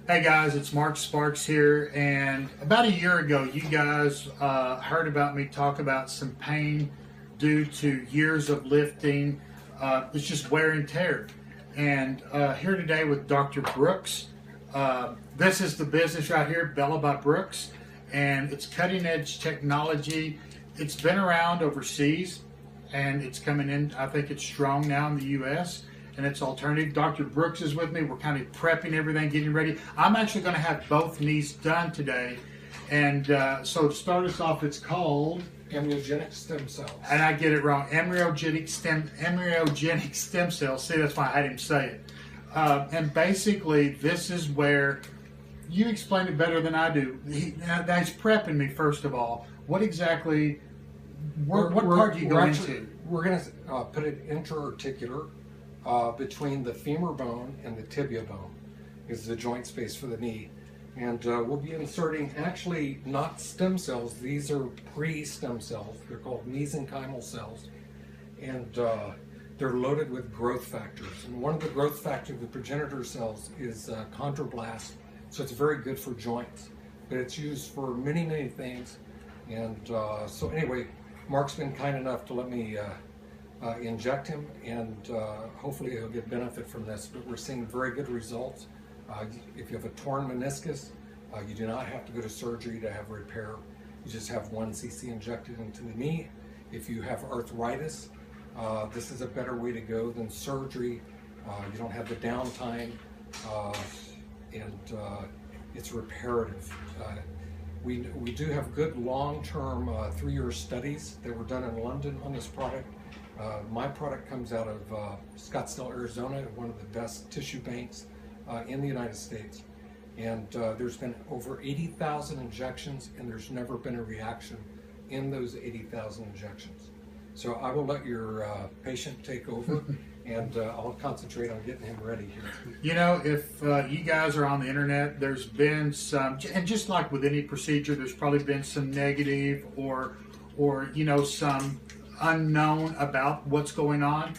Hey guys, it's Mark Sparks here, and about a year ago, you guys heard about me talk about some pain due to years of lifting. It's just wear and tear. And here today with Dr. Brooks. This is the business right here, Bella by Brooks, and it's cutting edge technology. It's been around overseas, and it's coming in. I think it's strong now in the U.S. and it's alternative. Dr. Brooks is with me. We're kind of prepping everything, getting ready. I'm actually going to have both knees done today. And so to start us off, it's called Amniogenic stem cells. And I get it wrong. Embryogenic stem cells. See, that's why I had him say it. And basically, this is where you explain it better than I do. He's prepping me first of all. What exactly? What part do you go into? We're going to put it intra-articular. Between the femur bone and the tibia bone is the joint space for the knee. And we'll be inserting actually not stem cells, these are pre-stem cells. They're called mesenchymal cells. And they're loaded with growth factors. And one of the growth factors, the progenitor cells, is chondroblast. So it's very good for joints. But it's used for many, many things. And so anyway, Mark's been kind enough to let me inject him, and hopefully he'll get benefit from this. But we're seeing very good results. If you have a torn meniscus, you do not have to go to surgery to have repair. You just have 1 cc injected into the knee. If you have arthritis, this is a better way to go than surgery. You don't have the downtime, and it's reparative. We do have good long-term 3-year studies that were done in London on this product. My product comes out of Scottsdale, Arizona, one of the best tissue banks in the United States. And there's been over 80,000 injections, and there's never been a reaction in those 80,000 injections. So I will let your patient take over, and I'll concentrate on getting him ready here. You know, if you guys are on the internet, there's been some, and just like with any procedure, there's probably been some negative or you know, some unknown about what's going on.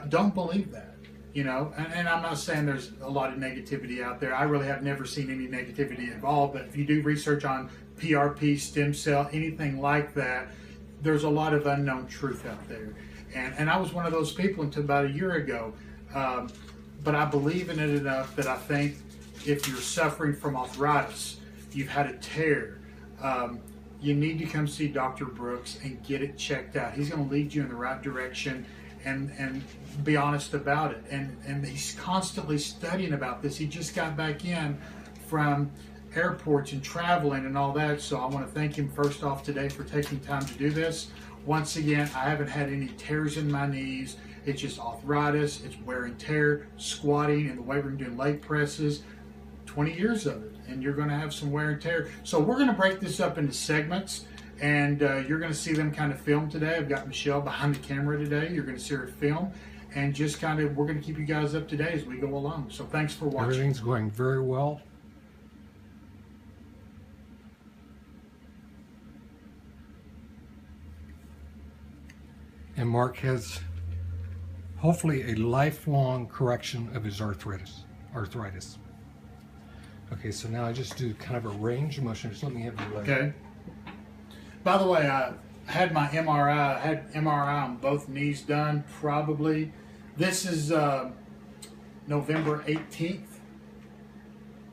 Don't believe that, you know, and I'm not saying there's a lot of negativity out there. I really have never seen any negativity at all, but if you do research on PRP, stem cell, anything like that, there's a lot of unknown truth out there. And I was one of those people until about a year ago, but I believe in it enough that I think if you're suffering from arthritis, you've had a tear, you need to come see Dr. Brooks and get it checked out. He's going to lead you in the right direction and be honest about it. And he's constantly studying about this. He just got back in from airports and traveling and all that. So I want to thank him first off today for taking time to do this. Once again, I haven't had any tears in my knees. It's just arthritis. It's wear and tear, squatting, and the way we're doing leg presses. 20 years of it, and you're going to have some wear and tear. So we're going to break this up into segments, and you're going to see them kind of film today. I've got Michelle behind the camera today. You're going to see her film, and just kind of, we're going to keep you guys up to date as we go along. So thanks for watching. Everything's going very well. And Mark has hopefully a lifelong correction of his arthritis. Okay, so now I just do kind of a range of motion. Just let me have your leg. Okay. By the way, I had my MRI. I had MRI on both knees done probably. This is November 18th.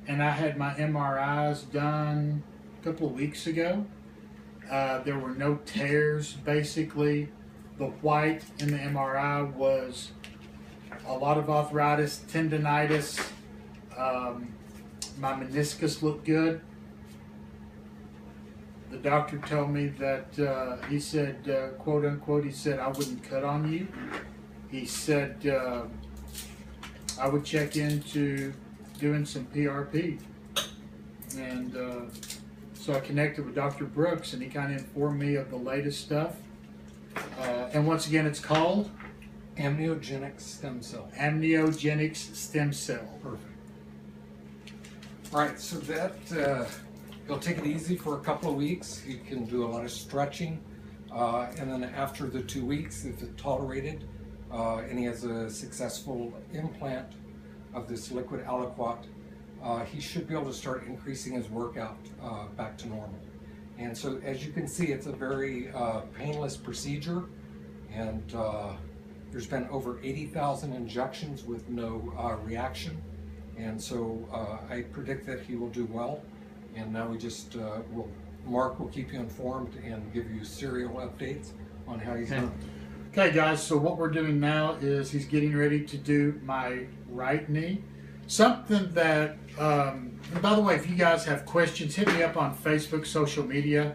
And I had my MRIs done a couple of weeks ago. There were no tears, basically. The white in the MRI was a lot of arthritis, tendonitis. My meniscus looked good. The doctor told me that he said, quote unquote, he said, I wouldn't cut on you. He said I would check into doing some PRP. And so I connected with Dr. Brooks, and he kind of informed me of the latest stuff. And once again, it's called Amniogenic stem cell. Amniogenic stem cell. Perfect. All right, so that you'll take it easy for a couple of weeks. You can do a lot of stretching, and then after the 2 weeks, if it's tolerated, and he has a successful implant of this liquid aliquot, he should be able to start increasing his workout back to normal. And so, as you can see, it's a very painless procedure, and there's been over 80,000 injections with no reaction. And so I predict that he will do well. And now we just Mark will keep you informed and give you serial updates on how he's done. Okay, guys, so what we're doing now is he's getting ready to do my right knee. Something that, and by the way, if you guys have questions, hit me up on Facebook, social media.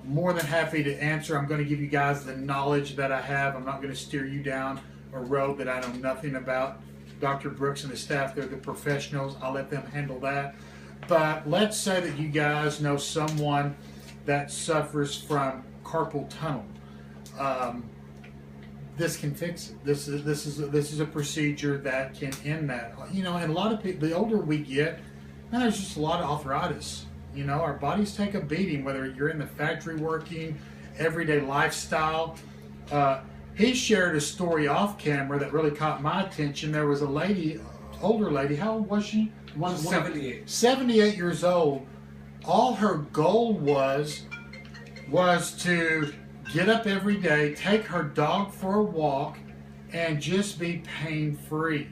More than happy to answer. I'm going to give you guys the knowledge that I have. I'm not going to steer you down a road that I know nothing about. Dr. Brooks and the staff, they're the professionals. I'll let them handle that. But let's say that you guys know someone that suffers from carpal tunnel. This can fix it. This is a procedure that can end that. You know, and a lot of people, the older we get, man, there's just a lot of arthritis. You know, our bodies take a beating, whether you're in the factory working, everyday lifestyle. He shared a story off camera that really caught my attention. There was a lady, older lady, how old was she? 78. 78 years old. All her goal was to get up every day, take her dog for a walk, and just be pain-free.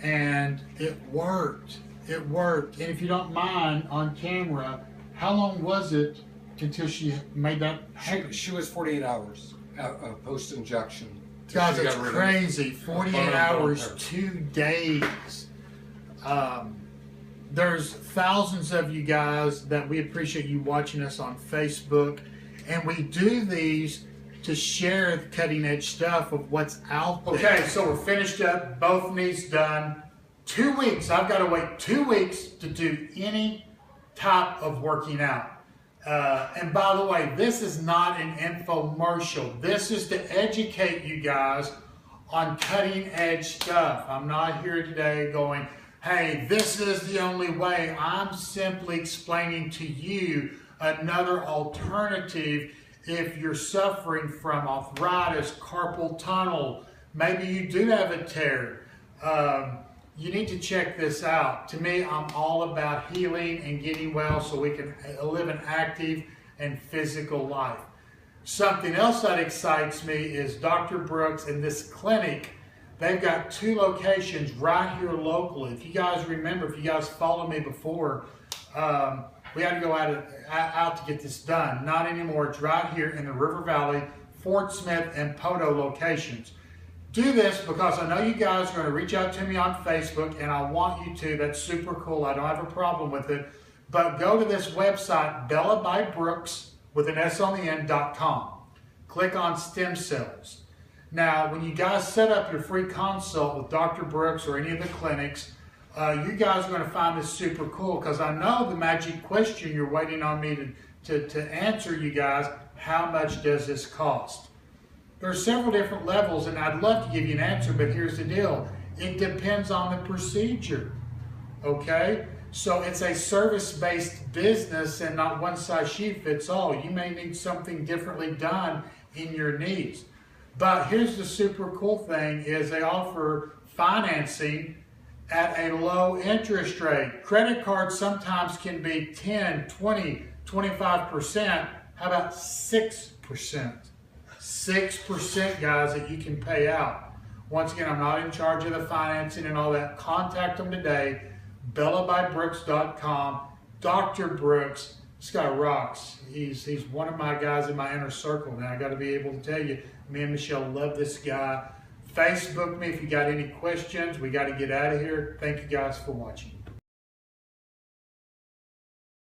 And it worked. It worked. And if you don't mind, on camera, how long was it until she made that? She was 48 hours post-injection. Guys, it's crazy. 48 hours, 2 days. There's thousands of you guys that we appreciate you watching us on Facebook. And we do these to share the cutting edge stuff of what's out there. Okay, so we're finished up. Both knees done. 2 weeks. I've got to wait 2 weeks to do any type of working out. And by the way, this is not an infomercial. This is to educate you guys on cutting edge stuff. I'm not here today going, hey, this is the only way. I'm simply explaining to you another alternative if you're suffering from arthritis, carpal tunnel, maybe you do have a tear. You need to check this out. To me, I'm all about healing and getting well so we can live an active and physical life. Something else that excites me is Dr. Brooks and this clinic. They've got 2 locations right here locally. If you guys remember, if you guys followed me before, we had to go out to get this done. Not anymore. It's right here in the River Valley, Fort Smith, and Poto locations. Do this because I know you guys are going to reach out to me on Facebook, and I want you to. That's super cool. I don't have a problem with it. But go to this website, Bella by Brooks, with an S on the end.com. Click on stem cells. Now, when you guys set up your free consult with Dr. Brooks or any of the clinics, you guys are going to find this super cool because I know the magic question you're waiting on me to answer you guys, how much does this cost? There are several different levels, and I'd love to give you an answer, but here's the deal. It depends on the procedure, okay? So it's a service-based business and not one-size-fits-all. You may need something differently done in your needs. But here's the super cool thing is they offer financing at a low interest rate. Credit cards sometimes can be 10, 20, 25%. How about 6%? 6%, guys, that you can pay out. Once again, I'm not in charge of the financing and all that. Contact them today, bellabybrooks.com. Dr. Brooks, this guy rocks. He's one of my guys in my inner circle. Now, I got to be able to tell you, me and Michelle love this guy. Facebook me if you got any questions. We got to get out of here. Thank you guys for watching.